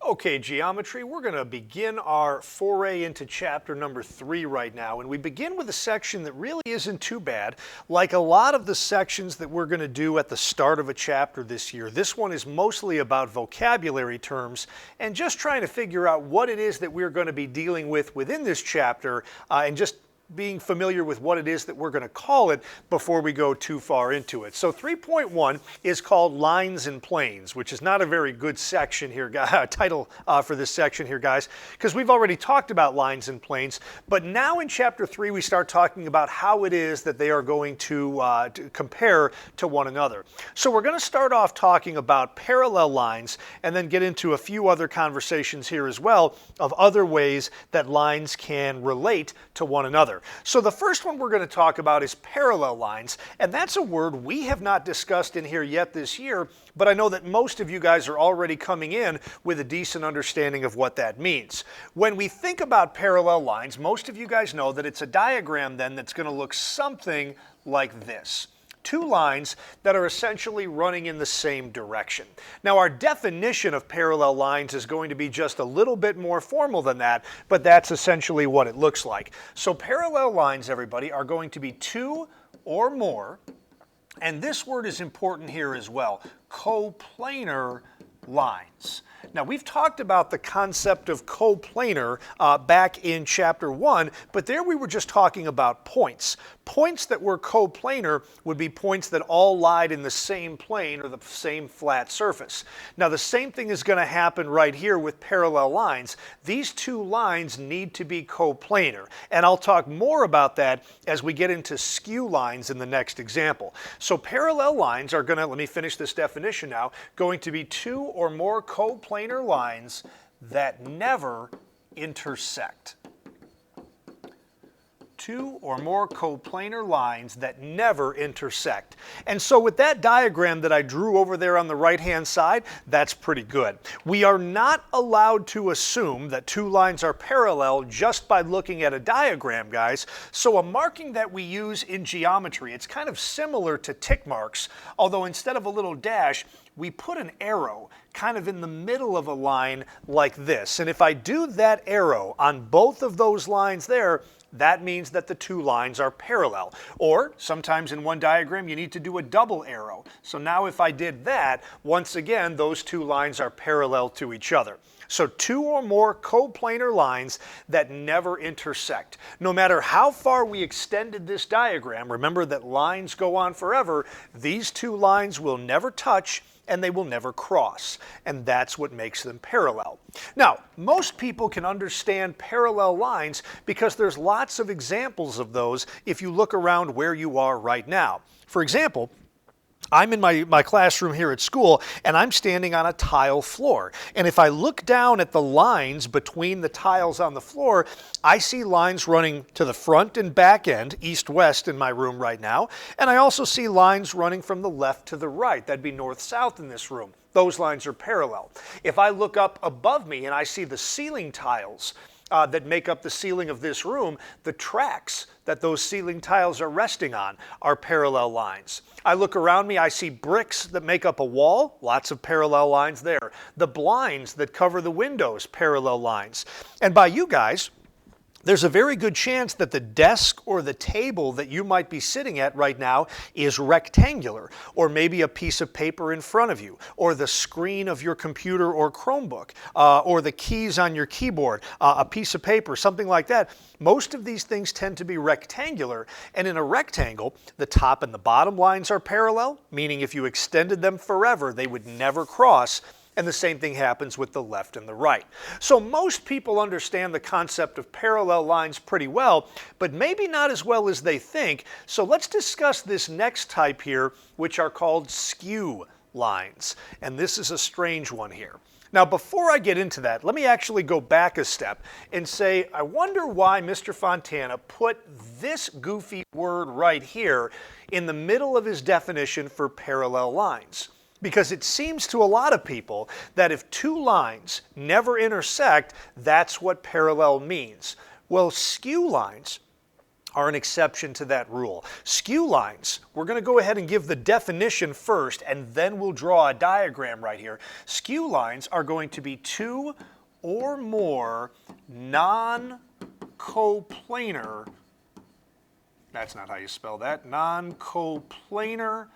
Okay, geometry, we're going to begin our foray into chapter number 3 right now, and we begin with a section that really isn't too bad. Like a lot of the sections that we're going to do at the start of a chapter this year, this one is mostly about vocabulary terms and just trying to figure out what it is that we're going to be dealing with within this chapter and just being familiar with what it is that we're going to call it before we go too far into it. So 3.1 is called Lines and Planes, which is not a very good section here, title for this section here, guys, because we've already talked about lines and planes, but now in chapter 3 we start talking about how it is that they are going to compare to one another. So we're going to start off talking about parallel lines and then get into a few other conversations here as well of other ways that lines can relate to one another. So the first one we're going to talk about is parallel lines, and that's a word we have not discussed in here yet this year, but I know that most of you guys are already coming in with a decent understanding of what that means. When we think about parallel lines, most of you guys know that it's a diagram then that's going to look something like this. Two lines that are essentially running in the same direction. Now, our definition of parallel lines is going to be just a little bit more formal than that, but that's essentially what it looks like. So parallel lines, everybody, are going to be two or more, and this word is important here as well, coplanar lines. Now, we've talked about the concept of coplanar back in chapter 1, but there we were just talking about points. Points that were coplanar would be points that all lied in the same plane or the same flat surface. Now, the same thing is going to happen right here with parallel lines. These two lines need to be coplanar, and I'll talk more about that as we get into skew lines in the next example. So parallel lines are going to, let me finish this definition now, going to be two or more coplanar lines that never intersect. Two or more coplanar lines that never intersect. And so with that diagram that I drew over there on the right-hand side, that's pretty good. We are not allowed to assume that two lines are parallel just by looking at a diagram, guys. So a marking that we use in geometry, it's kind of similar to tick marks, although instead of a little dash, we put an arrow kind of in the middle of a line like this. And if I do that arrow on both of those lines there, that means that the two lines are parallel. Or sometimes in one diagram you need to do a double arrow. So now if I did that, once again those two lines are parallel to each other. So two or more coplanar lines that never intersect. No matter how far we extended this diagram, remember that lines go on forever, these two lines will never touch and they will never cross, and that's what makes them parallel. Now, most people can understand parallel lines because there's lots of examples of those if you look around where you are right now. For example, I'm in my classroom here at school, and I'm standing on a tile floor. And if I look down at the lines between the tiles on the floor, I see lines running to the front and back end, east-west in my room right now. And I also see lines running from the left to the right. That'd be north-south in this room. Those lines are parallel. If I look up above me and I see the ceiling tiles that make up the ceiling of this room, the tracks that those ceiling tiles are resting on are parallel lines. I look around me, I see bricks that make up a wall, lots of parallel lines there. The blinds that cover the windows, parallel lines. And by you guys, there's a very good chance that the desk or the table that you might be sitting at right now is rectangular, or maybe a piece of paper in front of you, or the screen of your computer or Chromebook, or the keys on your keyboard, a piece of paper, something like that. Most of these things tend to be rectangular, and in a rectangle, the top and the bottom lines are parallel, meaning if you extended them forever, they would never cross. And the same thing happens with the left and the right. So most people understand the concept of parallel lines pretty well, but maybe not as well as they think. So let's discuss this next type here, which are called skew lines. And this is a strange one here. Now, before I get into that, let me actually go back a step and say, I wonder why Mr. Fontana put this goofy word right here in the middle of his definition for parallel lines. Because it seems to a lot of people that if two lines never intersect, that's what parallel means. Well, skew lines are an exception to that rule. Skew lines, we're going to go ahead and give the definition first, and then we'll draw a diagram right here. Skew lines are going to be two or more non-coplanar, that's not how you spell that, non-coplanar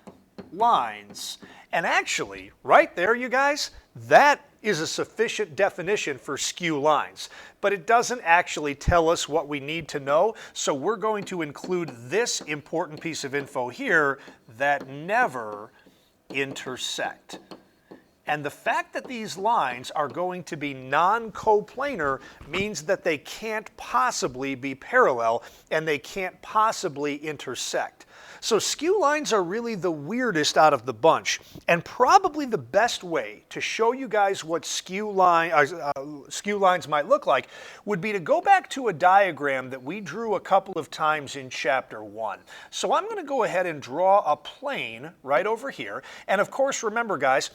lines. And actually, right there, you guys, that is a sufficient definition for skew lines. But it doesn't actually tell us what we need to know, so we're going to include this important piece of info here, that never intersect. And the fact that these lines are going to be non-coplanar means that they can't possibly be parallel and they can't possibly intersect. So skew lines are really the weirdest out of the bunch, and probably the best way to show you guys what skew lines might look like would be to go back to a diagram that we drew a couple of times in Chapter 1. So I'm going to go ahead and draw a plane right over here, and of course remember guys,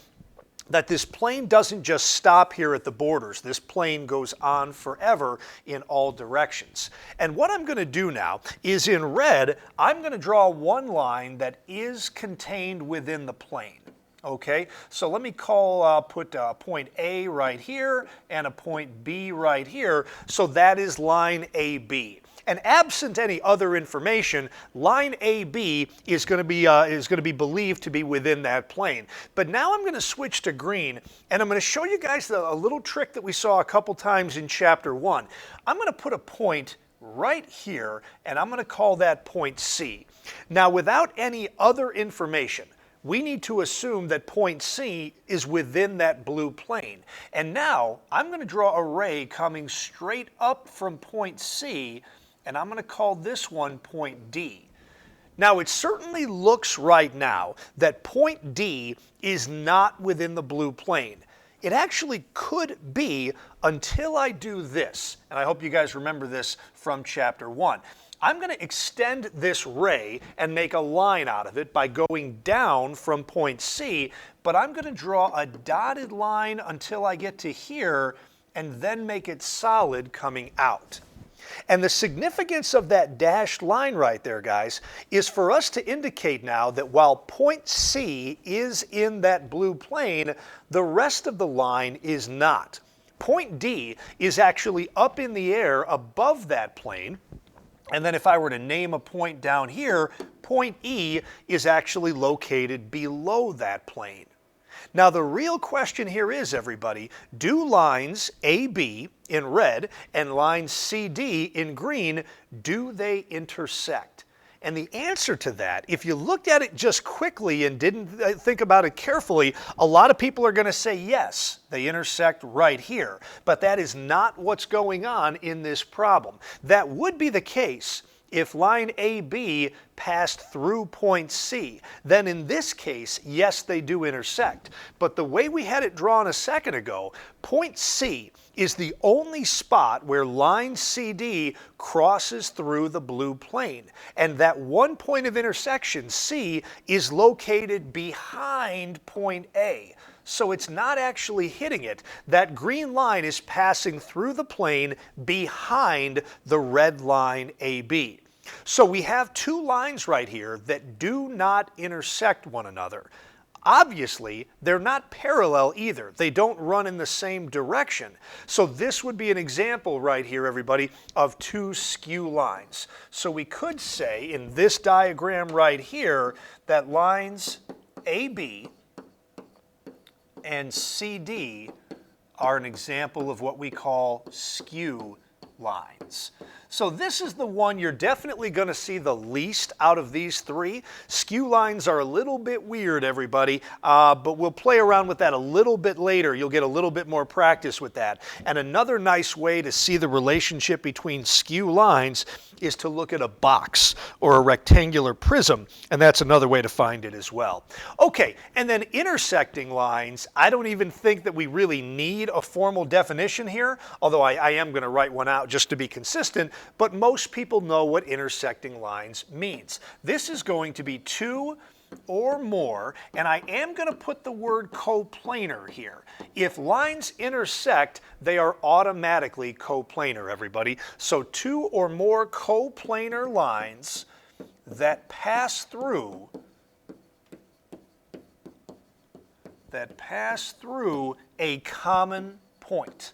that this plane doesn't just stop here at the borders. This plane goes on forever in all directions. And what I'm going to do now is in red, I'm going to draw one line that is contained within the plane. Okay, so let me put a point A right here and a point B right here. So that is line AB. And absent any other information, line AB is going to be believed to be within that plane. But now I'm going to switch to green, and I'm going to show you guys a little trick that we saw a couple times in Chapter 1. I'm going to put a point right here, and I'm going to call that point C. Now, without any other information, we need to assume that point C is within that blue plane. And now I'm going to draw a ray coming straight up from point C, and I'm going to call this one point D. Now it certainly looks right now that point D is not within the blue plane. It actually could be until I do this, and I hope you guys remember this from Chapter 1. I'm going to extend this ray and make a line out of it by going down from point C, but I'm going to draw a dotted line until I get to here and then make it solid coming out. And the significance of that dashed line right there, guys, is for us to indicate now that while point C is in that blue plane, the rest of the line is not. Point D is actually up in the air above that plane. And then if I were to name a point down here, point E is actually located below that plane. Now the real question here is, everybody, do lines AB in red and lines CD in green, do they intersect? And the answer to that, if you looked at it just quickly and didn't think about it carefully, a lot of people are going to say yes, they intersect right here. But that is not what's going on in this problem. That would be the case if line AB passed through point C. Then in this case, yes, they do intersect. But the way we had it drawn a second ago, point C is the only spot where line CD crosses through the blue plane. And that one point of intersection, C, is located behind point A. So it's not actually hitting it. That green line is passing through the plane behind the red line AB. So we have two lines right here that do not intersect one another. Obviously, they're not parallel either. They don't run in the same direction. So this would be an example right here, everybody, of two skew lines. So we could say in this diagram right here that lines AB and CD are an example of what we call skew lines. So this is the one you're definitely going to see the least out of these three. Skew lines are a little bit weird, everybody, but we'll play around with that a little bit later. You'll get a little bit more practice with that. And another nice way to see the relationship between skew lines is to look at a box or a rectangular prism, and that's another way to find it as well. Okay, and then intersecting lines, I don't even think that we really need a formal definition here, although I am going to write one out just to be consistent, but most people know what intersecting lines means. This is going to be two or more, and I am going to put the word coplanar here. If lines intersect, they are automatically coplanar, everybody. So 2 or more coplanar lines that pass through a common point.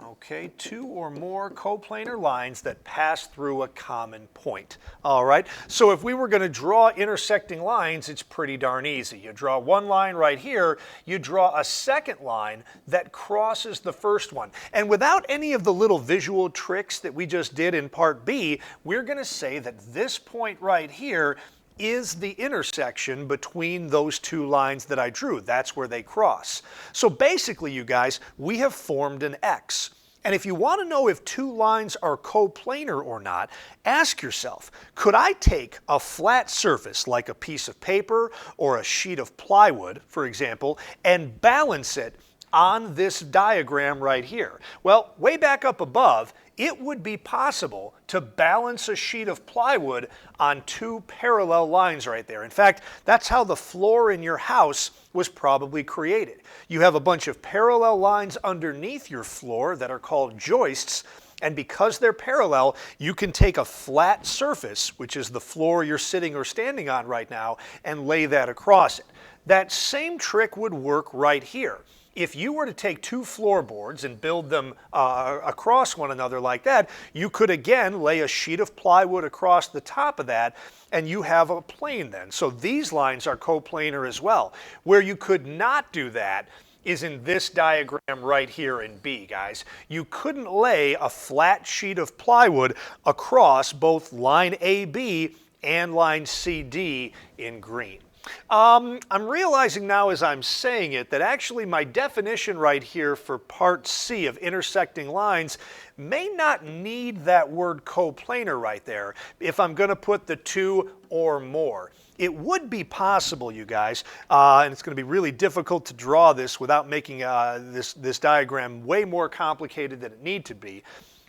Okay, 2 or more coplanar lines that pass through a common point. All right, so if we were going to draw intersecting lines, it's pretty darn easy. You draw one line right here, you draw a second line that crosses the first one. And without any of the little visual tricks that we just did in part B, we're going to say that this point right here is the intersection between those two lines that I drew. That's where they cross. So basically, you guys, we have formed an X. And if you want to know if two lines are coplanar or not, ask yourself, could I take a flat surface like a piece of paper or a sheet of plywood, for example, and balance it on this diagram right here? Well, way back up above, it would be possible to balance a sheet of plywood on two parallel lines right there. In fact, that's how the floor in your house was probably created. You have a bunch of parallel lines underneath your floor that are called joists, and because they're parallel, you can take a flat surface, which is the floor you're sitting or standing on right now, and lay that across it. That same trick would work right here. If you were to take two floorboards and build them across one another like that, you could again lay a sheet of plywood across the top of that, and you have a plane then. So these lines are coplanar as well. Where you could not do that is in this diagram right here in B, guys. You couldn't lay a flat sheet of plywood across both line AB and line CD in green. I'm realizing now as I'm saying it that actually my definition right here for part C of intersecting lines may not need that word coplanar right there if I'm going to put the 2 or more. It would be possible, you guys, and it's going to be really difficult to draw this without making this diagram way more complicated than it need to be,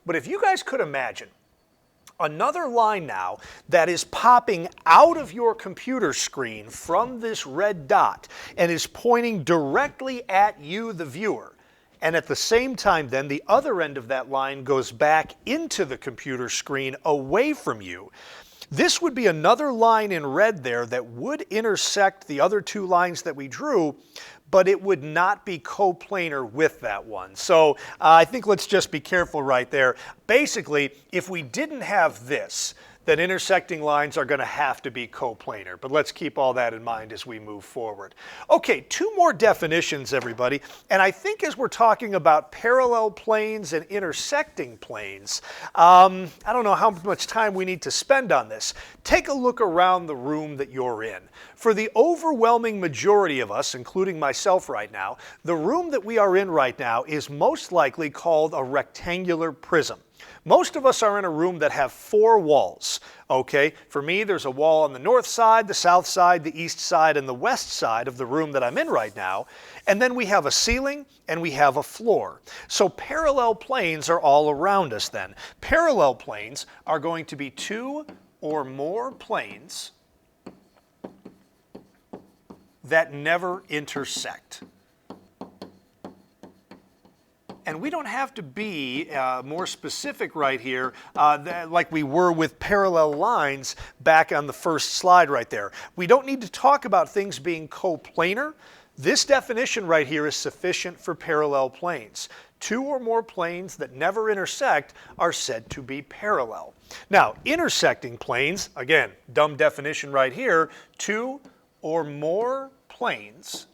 but if you guys could imagine another line now that is popping out of your computer screen from this red dot and is pointing directly at you, the viewer. And at the same time then, the other end of that line goes back into the computer screen away from you. This would be another line in red there that would intersect the other two lines that we drew, but it would not be coplanar with that one. So I think let's just be careful right there. Basically, if we didn't have this, then intersecting lines are going to have to be coplanar. But let's keep all that in mind as we move forward. Okay, two more definitions, everybody. And I think as we're talking about parallel planes and intersecting planes, I don't know how much time we need to spend on this. Take a look around the room that you're in. For the overwhelming majority of us, including myself right now, the room that we are in right now is most likely called a rectangular prism. Most of us are in a room that have 4 walls, okay? For me, there's a wall on the north side, the south side, the east side, and the west side of the room that I'm in right now. And then we have a ceiling and we have a floor. So parallel planes are all around us then. Parallel planes are going to be 2 or more planes that never intersect. And we don't have to be more specific right here like we were with parallel lines back on the first slide right there. We don't need to talk about things being coplanar. This definition right here is sufficient for parallel planes. 2 or more planes that never intersect are said to be parallel. Now, intersecting planes, again, dumb definition right here, 2 or more planes.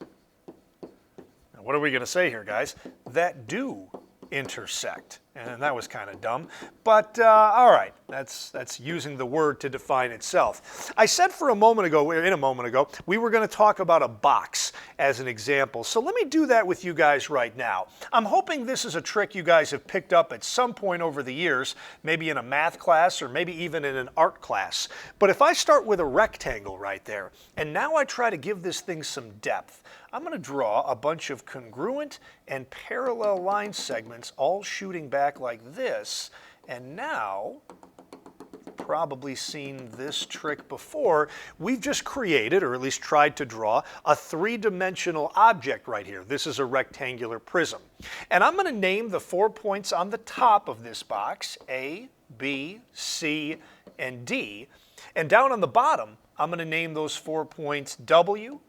What are we going to say here, guys? That do intersect. And that was kind of dumb. But all right, that's using the word to define itself. I said in a moment ago, we were going to talk about a box as an example. So let me do that with you guys right now. I'm hoping this is a trick you guys have picked up at some point over the years, maybe in a math class or maybe even in an art class. But if I start with a rectangle right there, and now I try to give this thing some depth, I'm going to draw a bunch of congruent and parallel line segments all shooting back like this. And now probably seen this trick before. We've just created, or at least tried to draw, a three-dimensional object right here. This is a rectangular prism. And I'm going to name the 4 points on the top of this box, A, B, C, and D. And down on the bottom, I'm going to name those 4 points W,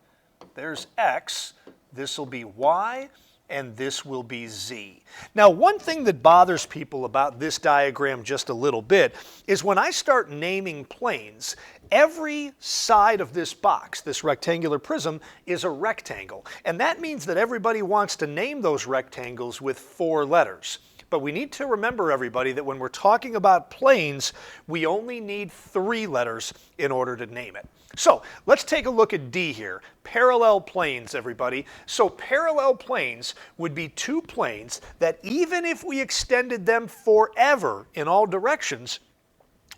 there's X, this will be Y, and this will be Z. Now, one thing that bothers people about this diagram just a little bit is when I start naming planes, every side of this box, this rectangular prism, is a rectangle. And that means that everybody wants to name those rectangles with 4 letters. But we need to remember, everybody, that when we're talking about planes, we only need 3 letters in order to name it. So let's take a look at D here. Parallel planes, everybody. So parallel planes would be 2 planes that even if we extended them forever in all directions,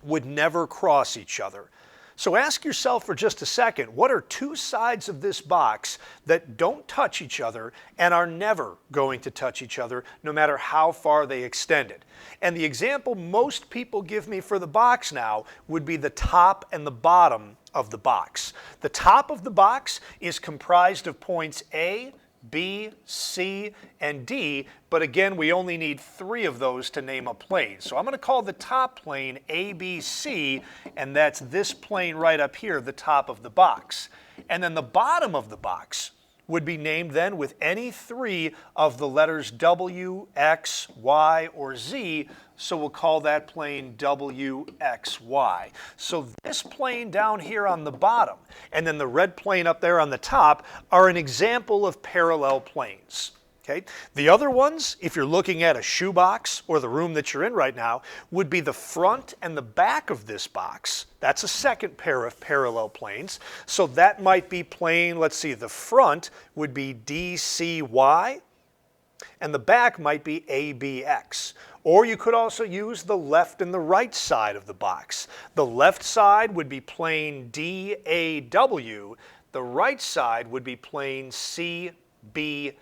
would never cross each other. So ask yourself for just a second, what are 2 sides of this box that don't touch each other and are never going to touch each other no matter how far they extended? And the example most people give me for the box now would be the top and the bottom of the box. The top of the box is comprised of points A, B, C, and D, but again, we only need 3 of those to name a plane. So I'm going to call the top plane ABC, and that's this plane right up here, the top of the box. And then the bottom of the box would be named then with any 3 of the letters W, X, Y, or Z, so we'll call that plane WXY. So this plane down here on the bottom and then the red plane up there on the top are an example of parallel planes. Okay? The other ones, if you're looking at a shoebox or the room that you're in right now, would be the front and the back of this box. That's a second pair of parallel planes. So that might be plane, let's see, the front would be DCY and the back might be ABX. Or you could also use the left and the right side of the box. The left side would be plane DAW. The right side would be plane CBX.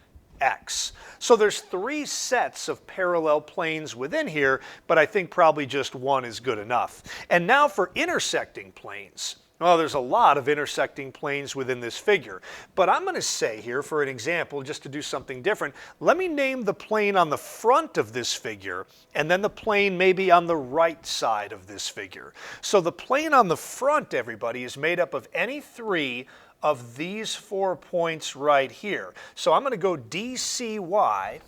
So there's 3 sets of parallel planes within here, but I think probably just 1 is good enough. And now for intersecting planes. Well, there's a lot of intersecting planes within this figure, but I'm going to say here for an example, just to do something different, let me name the plane on the front of this figure and then the plane maybe on the right side of this figure. So the plane on the front, everybody, is made up of any 3 of these 4 points right here. So I'm going to go DCY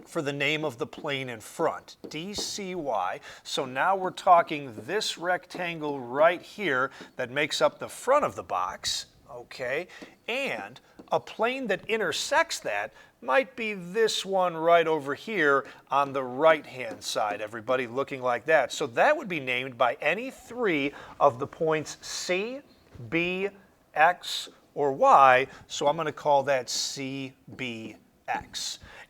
for the name of the plane in front, DCY. So now we're talking this rectangle right here that makes up the front of the box, okay? And a plane that intersects that might be this one right over here on the right-hand side, everybody, looking like that. So that would be named by any 3 of the points C, B, X, or Y, so I'm going to call that CBX.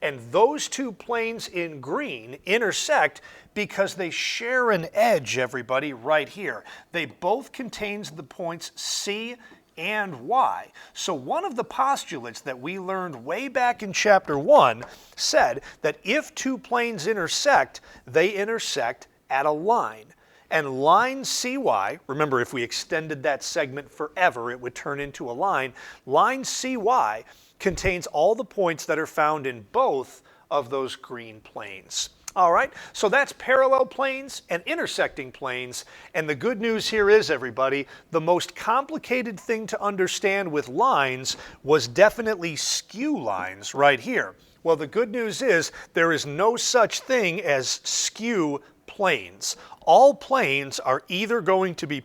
And those 2 planes in green intersect because they share an edge, everybody, right here. They both contain the points C and Y. So one of the postulates that we learned way back in chapter 1 said that if 2 planes intersect, they intersect at a line. And line CY, remember if we extended that segment forever, it would turn into a line. Line CY contains all the points that are found in both of those green planes. All right, so that's parallel planes and intersecting planes. And the good news here is, everybody, the most complicated thing to understand with lines was definitely skew lines right here. Well, the good news is there is no such thing as skew planes. All planes are either going to be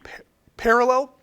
parallel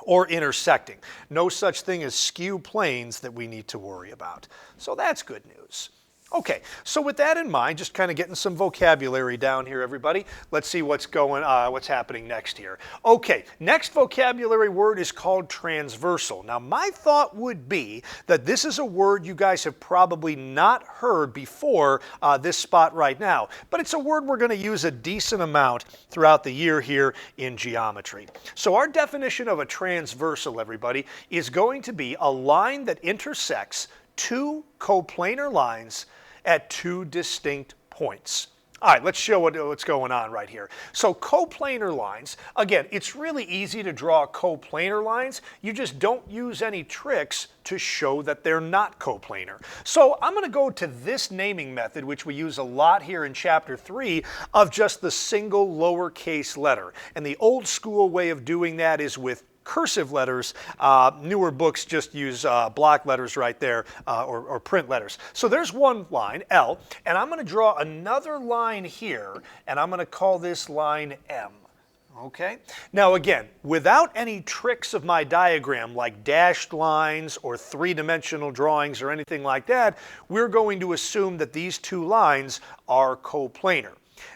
or intersecting. No such thing as skew planes that we need to worry about. So that's good news. Okay, so with that in mind, just kind of getting some vocabulary down here, everybody. Let's see what's happening next here. Okay, next vocabulary word is called transversal. Now, my thought would be that this is a word you guys have probably not heard before this spot right now, but it's a word we're going to use a decent amount throughout the year here in geometry. So our definition of a transversal, everybody, is going to be a line that intersects 2 coplanar lines at 2 distinct points. All right, let's show what's going on right here. So coplanar lines, again, it's really easy to draw coplanar lines. You just don't use any tricks to show that they're not coplanar. So I'm going to go to this naming method, which we use a lot here in Chapter 3, of just the single lowercase letter. And the old school way of doing that is with cursive letters. Newer books just use block letters right there, or print letters. So there's one line, L, and I'm going to draw another line here, and I'm going to call this line M. Okay? Now again, without any tricks of my diagram like dashed lines or three-dimensional drawings or anything like that, we're going to assume that these two lines are coplanar.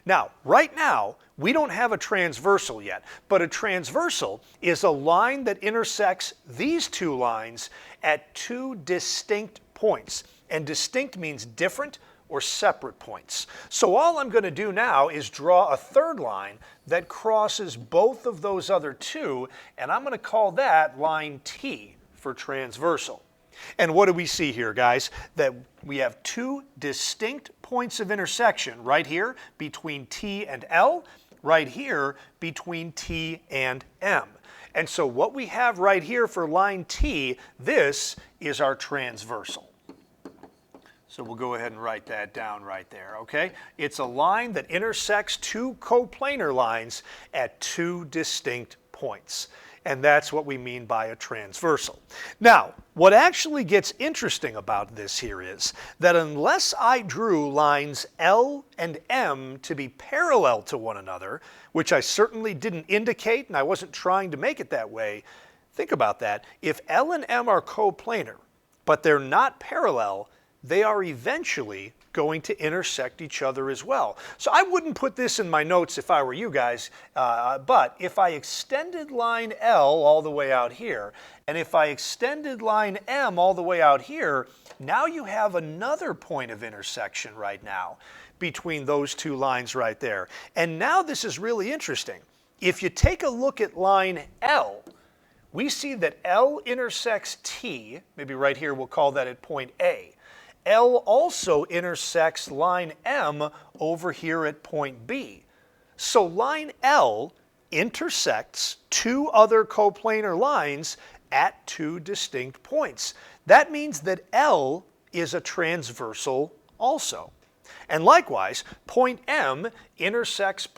Now, right now, we don't have a transversal yet, but a transversal is a line that intersects these two lines at two distinct points. And distinct means different or separate points. So all I'm going to do now is draw a third line that crosses both of those other two, and I'm going to call that line T for transversal. And what do we see here, guys? That we have two distinct points of intersection right here between T and L, right here between T and M. And so what we have right here for line T, this is our transversal. So we'll go ahead and write that down right there, okay? It's a line that intersects two coplanar lines at two distinct points. And that's what we mean by a transversal. Now, what actually gets interesting about this here is that unless I drew lines L and M to be parallel to one another, which I certainly didn't indicate and I wasn't trying to make it that way, think about that. If L and M are coplanar, but they're not parallel, they are eventually going to intersect each other as well. So I wouldn't put this in my notes if I were you guys, but if I extended line L all the way out here, and if I extended line M all the way out here, now you have another point of intersection right now between those two lines right there. And now this is really interesting. If you take a look at line L, we see that L intersects T, maybe right here we'll call that at point A. L also intersects line M over here at point B. So line L intersects two other coplanar lines at two distinct points. That means that L is a transversal also. And likewise, point M intersects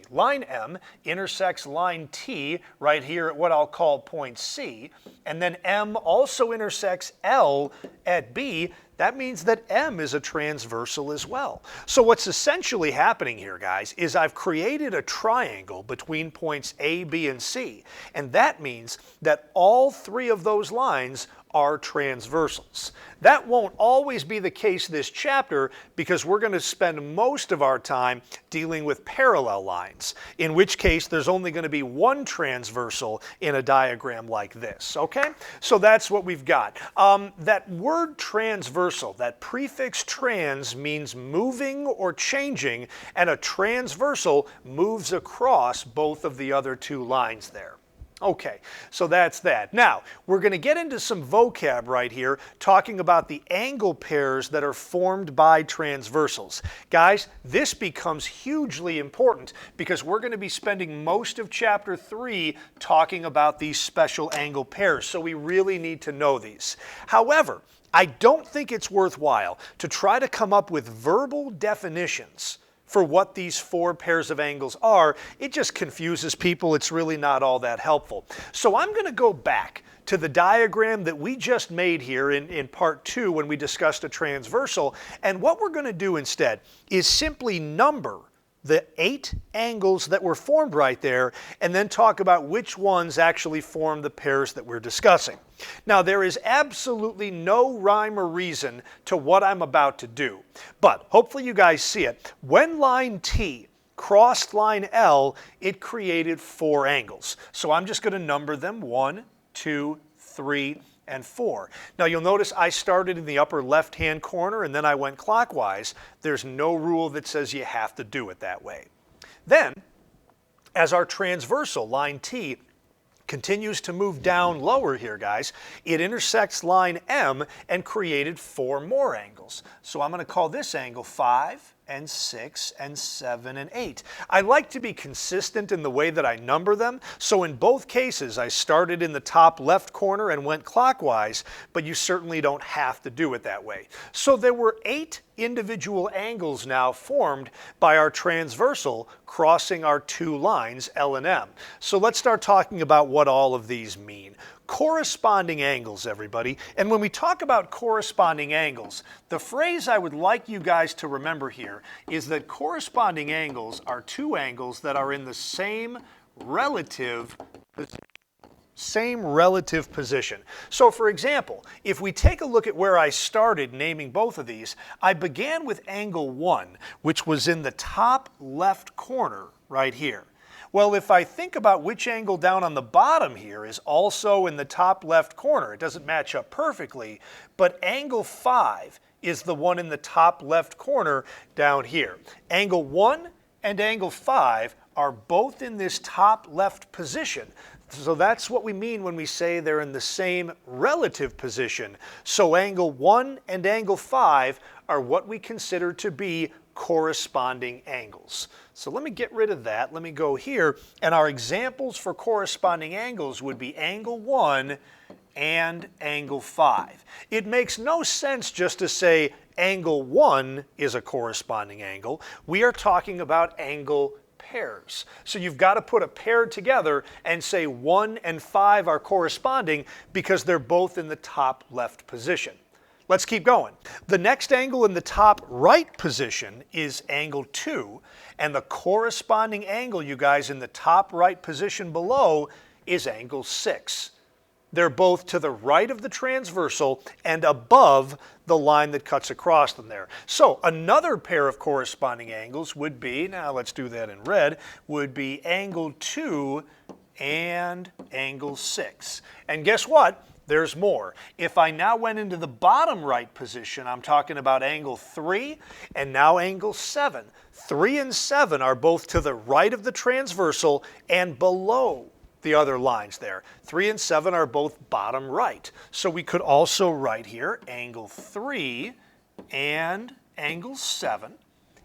line M intersects line T right here at what I'll call point C, and then M also intersects L at B. That means that M is a transversal as well. So what's essentially happening here, guys, is I've created a triangle between points A, B, and C, and that means that all three of those lines are transversals. That won't always be the case this chapter because we're going to spend most of our time dealing with parallel lines, in which case there's only going to be one transversal in a diagram like this, okay? So that's what we've got. That word transversal, that prefix trans means moving or changing, and a transversal moves across both of the other two lines there. Okay, so that's that. Now, we're going to get into some vocab right here, talking about the angle pairs that are formed by transversals. Guys, this becomes hugely important because we're going to be spending most of Chapter 3 talking about these special angle pairs, so we really need to know these. However, I don't think it's worthwhile to try to come up with verbal definitions for what these four pairs of angles are. It just confuses people. It's really not all that helpful. So I'm going to go back to the diagram that we just made here in part 2 when we discussed a transversal, and what we're going to do instead is simply number the 8 angles that were formed right there, and then talk about which ones actually form the pairs that we're discussing. Now, there is absolutely no rhyme or reason to what I'm about to do, but hopefully you guys see it. When line T crossed line L, it created 4 angles. So I'm just going to number them 1, 2, 3, and 4. Now you'll notice I started in the upper left-hand corner and then I went clockwise. There's no rule that says you have to do it that way. Then, as our transversal, line T, continues to move down lower here, guys, it intersects line M and created 4 more angles. So I'm going to call this angle 5, and 6 and 7 and 8. I like to be consistent in the way that I number them, so in both cases I started in the top left corner and went clockwise, but you certainly don't have to do it that way. So there were 8 individual angles now formed by our transversal crossing our 2 lines, L and M. So let's start talking about what all of these mean. Corresponding angles, everybody. And when we talk about corresponding angles, the phrase I would like you guys to remember here is that corresponding angles are 2 angles that are in the same relative position. So for example, if we take a look at where I started naming both of these, I began with angle 1, which was in the top left corner right here. Well, if I think about which angle down on the bottom here is also in the top left corner, it doesn't match up perfectly, but angle 5 is the one in the top left corner down here. Angle 1 and angle 5 are both in this top left position. So that's what we mean when we say they're in the same relative position. So angle 1 and angle 5 are what we consider to be corresponding angles. So let me get rid of that. Let me go here, and our examples for corresponding angles would be angle 1 and angle 5. It makes no sense just to say angle 1 is a corresponding angle. We are talking about angle pairs. So you've got to put a pair together and say 1 and 5 are corresponding because they're both in the top left position. Let's keep going. The next angle in the top right position is angle 2, and the corresponding angle, you guys, in the top right position below is angle 6. They're both to the right of the transversal and above the line that cuts across them there. So another pair of corresponding angles would be, now let's do that in red, would be angle 2 and angle 6. And guess what? There's more. If I now went into the bottom right position, I'm talking about angle 3 and now angle 7. 3 and 7 are both to the right of the transversal and below the other lines there. 3 and 7 are both bottom right. So we could also write here angle 3 and angle 7.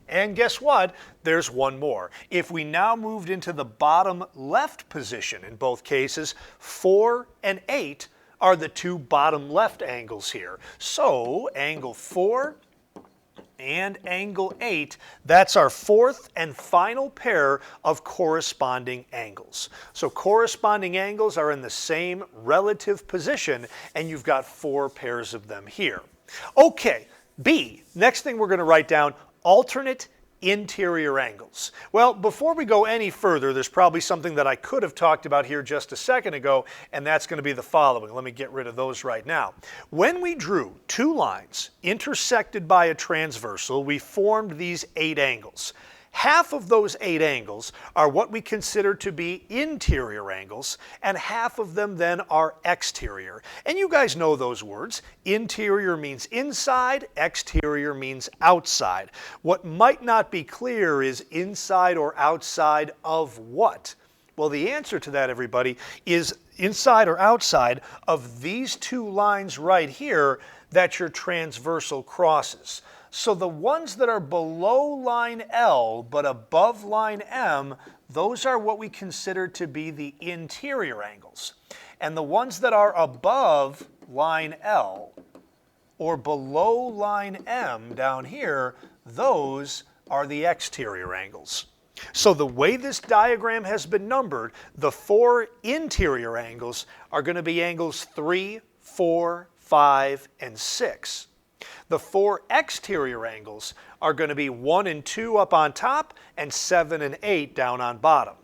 And guess what? There's one more. If we now moved into the bottom left position in both cases, 4 and 8 are the 2 bottom left angles here. So angle 4 and angle 8, that's our 4th and final pair of corresponding angles. So corresponding angles are in the same relative position, and you've got 4 pairs of them here. Okay, B, next thing we're going to write down, alternate interior angles. Well, before we go any further, there's probably something that I could have talked about here just a second ago, and that's going to be the following. Let me get rid of those right now. When we drew 2 lines intersected by a transversal, we formed these 8 angles. Half of those 8 angles are what we consider to be interior angles, and half of them then are exterior. And you guys know those words. Interior means inside, exterior means outside. What might not be clear is inside or outside of what? Well, the answer to that, everybody, is inside or outside of these 2 lines right here that your transversal crosses. So the ones that are below line L but above line M, those are what we consider to be the interior angles. And the ones that are above line L or below line M down here, those are the exterior angles. So the way this diagram has been numbered, the 4 interior angles are going to be angles 3, 4, 5, and 6. The 4 exterior angles are going to be 1 and 2 up on top and 7 and 8 down on bottom.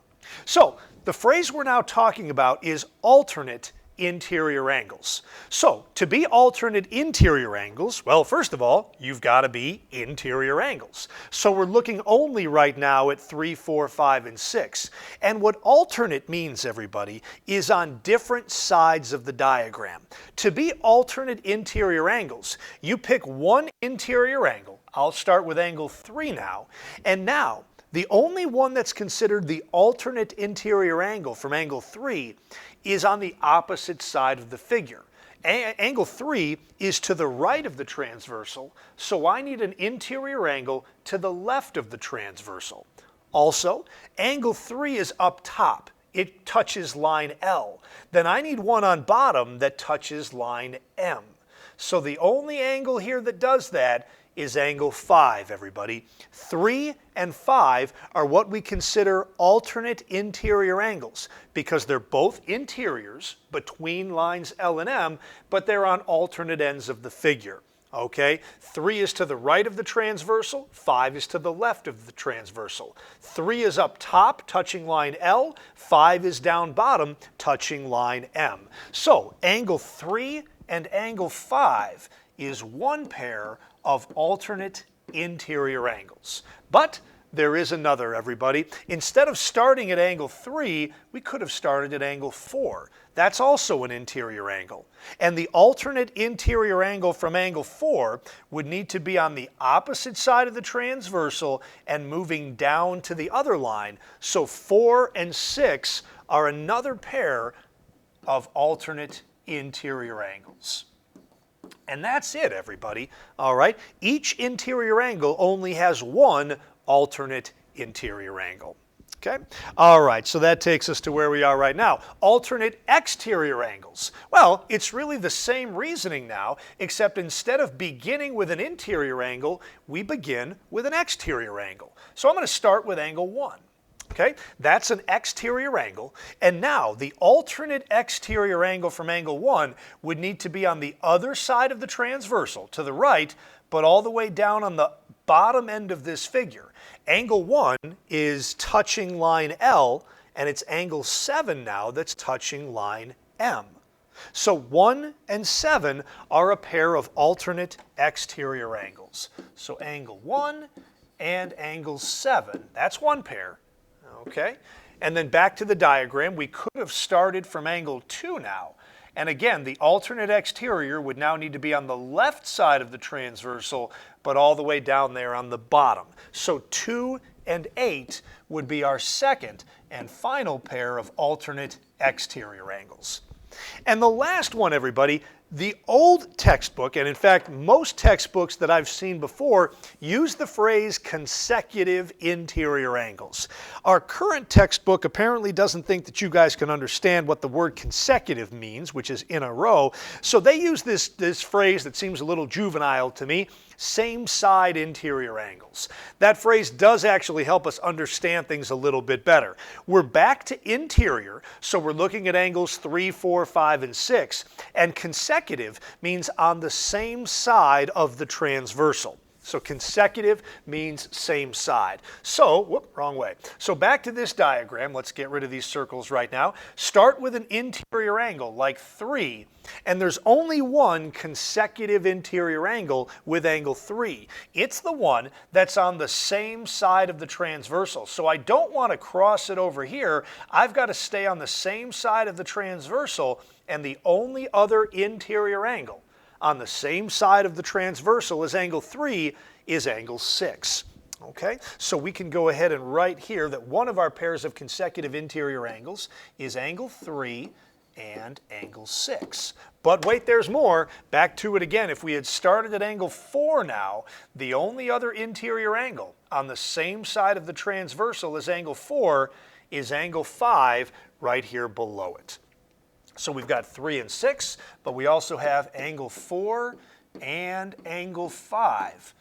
So the phrase we're now talking about is alternate interior angles. So to be alternate interior angles, well, first of all, you've got to be interior angles. So we're looking only right now at 3, 4, 5, and 6. And what alternate means, everybody, is on different sides of the diagram. To be alternate interior angles, you pick one interior angle. I'll start with angle 3 now. And now, the only one that's considered the alternate interior angle from angle 3 is on the opposite side of the figure. Angle 3 is to the right of the transversal, so I need an interior angle to the left of the transversal. Also, angle 3 is up top. It touches line L. Then I need one on bottom that touches line M. So the only angle here that does that is angle 5, everybody. 3 and 5 are what we consider alternate interior angles because they're both interiors between lines L and M, but they're on alternate ends of the figure. Okay, 3 is to the right of the transversal, 5 is to the left of the transversal. 3 is up top, touching line L, 5 is down bottom, touching line M. So angle 3 and angle 5 is one pair of alternate interior angles. But there is another, everybody. Instead of starting at angle 3, we could have started at angle 4. That's also an interior angle. And the alternate interior angle from angle 4 would need to be on the opposite side of the transversal and moving down to the other line. So 4 and 6 are another pair of alternate interior angles. And that's it, everybody. All right, each interior angle only has one alternate interior angle. Okay, all right, so that takes us to where we are right now. Alternate exterior angles. Well, it's really the same reasoning now, except instead of beginning with an interior angle, we begin with an exterior angle. So I'm going to start with angle 1. Okay, that's an exterior angle, and now the alternate exterior angle from angle 1 would need to be on the other side of the transversal, to the right, but all the way down on the bottom end of this figure. Angle 1 is touching line L, and it's angle 7 now that's touching line M. So 1 and 7 are a pair of alternate exterior angles. So angle 1 and angle 7, that's one pair. Okay, and then back to the diagram, we could have started from angle 2 now. And again, the alternate exterior would now need to be on the left side of the transversal, but all the way down there on the bottom. So 2 and 8 would be our second and final pair of alternate exterior angles. And the last one, everybody, the old textbook, and in fact most textbooks that I've seen before, use the phrase consecutive interior angles. Our current textbook apparently doesn't think that you guys can understand what the word consecutive means, which is in a row, so they use this phrase that seems a little juvenile to me, same side interior angles. That phrase does actually help us understand things a little bit better. We're back to interior, so we're looking at angles 3, 4, 5, and 6, and consecutive means on the same side of the transversal. So consecutive means same side. So, whoop, wrong way. So back to this diagram, let's get rid of these circles right now. Start with an interior angle like 3, and there's only one consecutive interior angle with angle 3. It's the one that's on the same side of the transversal. So I don't want to cross it over here. I've got to stay on the same side of the transversal, and the only other interior angle on the same side of the transversal as angle 3 is angle 6. Okay, so we can go ahead and write here that one of our pairs of consecutive interior angles is angle 3 and angle 6. But wait, there's more. Back to it again. If we had started at angle 4 now, the only other interior angle on the same side of the transversal as angle 4 is angle 5 right here below it. So we've got 3 and 6, but we also have angle 4 and angle 5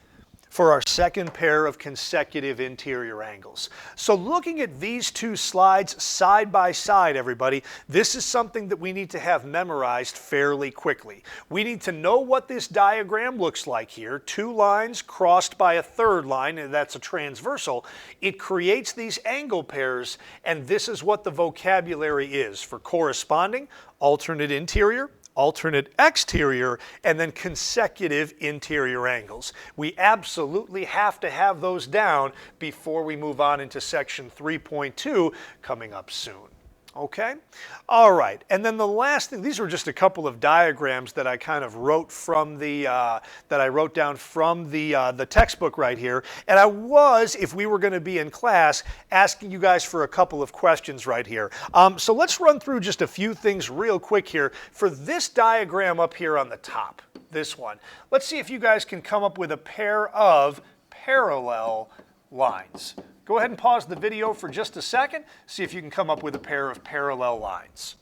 for our second pair of consecutive interior angles. So looking at these two slides side by side, everybody, this is something that we need to have memorized fairly quickly. We need to know what this diagram looks like here. 2 lines crossed by a third line, and that's a transversal. It creates these angle pairs, and this is what the vocabulary is for corresponding alternate interior, alternate exterior, and then consecutive interior angles. We absolutely have to have those down before we move on into section 3.2 coming up soon. Okay, all right, and then the last thing, these were just a couple of diagrams that I kind of wrote from the, that I wrote down from the textbook right here, and I was, if we were going to be in class, asking you guys for a couple of questions right here. So let's run through just a few things real quick here. For this diagram up here on the top, this one, let's see if you guys can come up with a pair of parallel lines. Go ahead and pause the video for just a second, see if you can come up with a pair of parallel lines.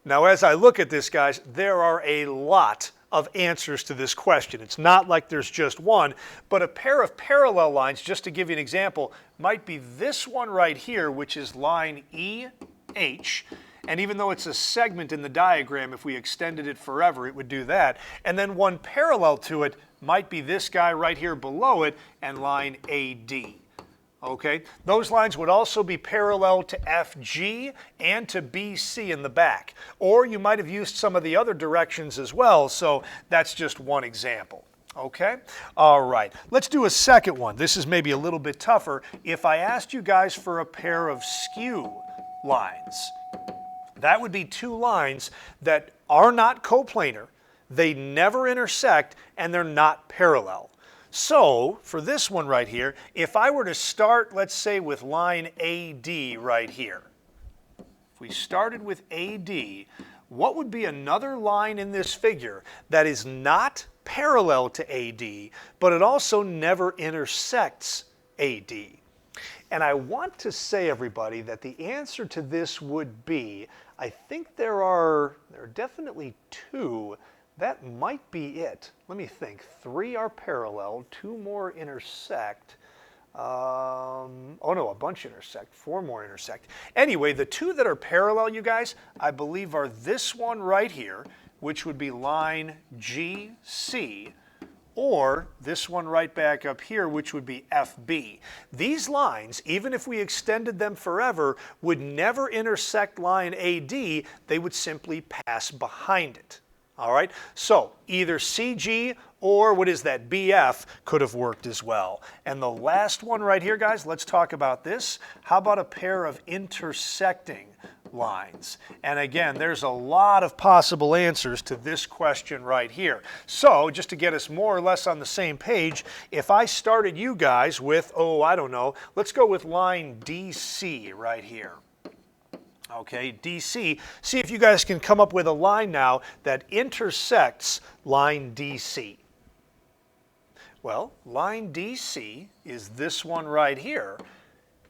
Now, as I look at this, guys, there are a lot of answers to this question. It's not like there's just one, but a pair of parallel lines, just to give you an example, might be this one right here, which is line EH. And even though it's a segment in the diagram, if we extended it forever, it would do that. And then one parallel to it might be this guy right here below it and line AD. Okay, those lines would also be parallel to FG and to BC in the back. Or you might have used some of the other directions as well, so that's just one example. Okay, all right, let's do a second one. This is maybe a little bit tougher. If I asked you guys for a pair of skew lines, that would be two lines that are not coplanar, they never intersect, and they're not parallel. So, for this one right here, if I were to start, let's say, with line AD right here. If we started with AD, what would be another line in this figure that is not parallel to AD, but it also never intersects AD? And I want to say, everybody, that the answer to this would be, I think there are definitely two. That might be it. Let me think. 3 are parallel, 2 more intersect. Oh no, a bunch intersect, 4 more intersect. Anyway, the 2 that are parallel, you guys, I believe are this one right here, which would be line GC, or this one right back up here, which would be FB. These lines, even if we extended them forever, would never intersect line AD. They would simply pass behind it. All right, so either CG or what is that, BF, could have worked as well. And the last one right here, guys, let's talk about this. How about a pair of intersecting lines? And again, there's a lot of possible answers to this question right here. So just to get us more or less on the same page, if I started you guys with, oh, I don't know, let's go with line DC right here. Okay, DC. See if you guys can come up with a line now that intersects line DC. Well, line DC is this one right here.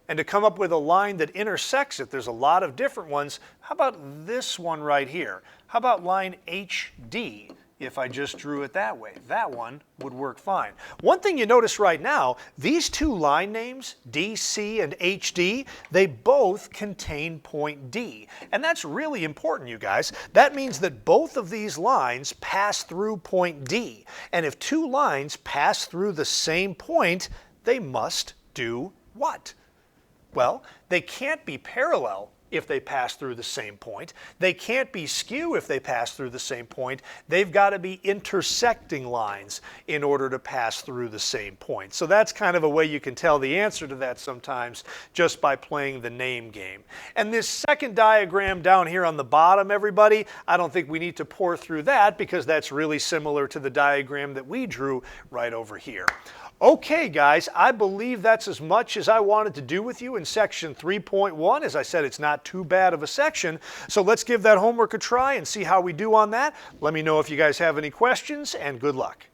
And to come up with a line that intersects it, there's a lot of different ones. How about this one right here? How about line HD? If I just drew it that way, that one would work fine. One thing you notice right now, these two line names, DC and HD, they both contain point D. And that's really important, you guys. That means that both of these lines pass through point D. And if two lines pass through the same point, they must do what? Well, they can't be parallel if they pass through the same point. They can't be skew if they pass through the same point. They've got to be intersecting lines in order to pass through the same point. So that's kind of a way you can tell the answer to that sometimes just by playing the name game. And this second diagram down here on the bottom, everybody, I don't think we need to pour through that because that's really similar to the diagram that we drew right over here. Okay, guys, I believe that's as much as I wanted to do with you in section 3.1. As I said, it's not too bad of a section. So let's give that homework a try and see how we do on that. Let me know if you guys have any questions, and good luck.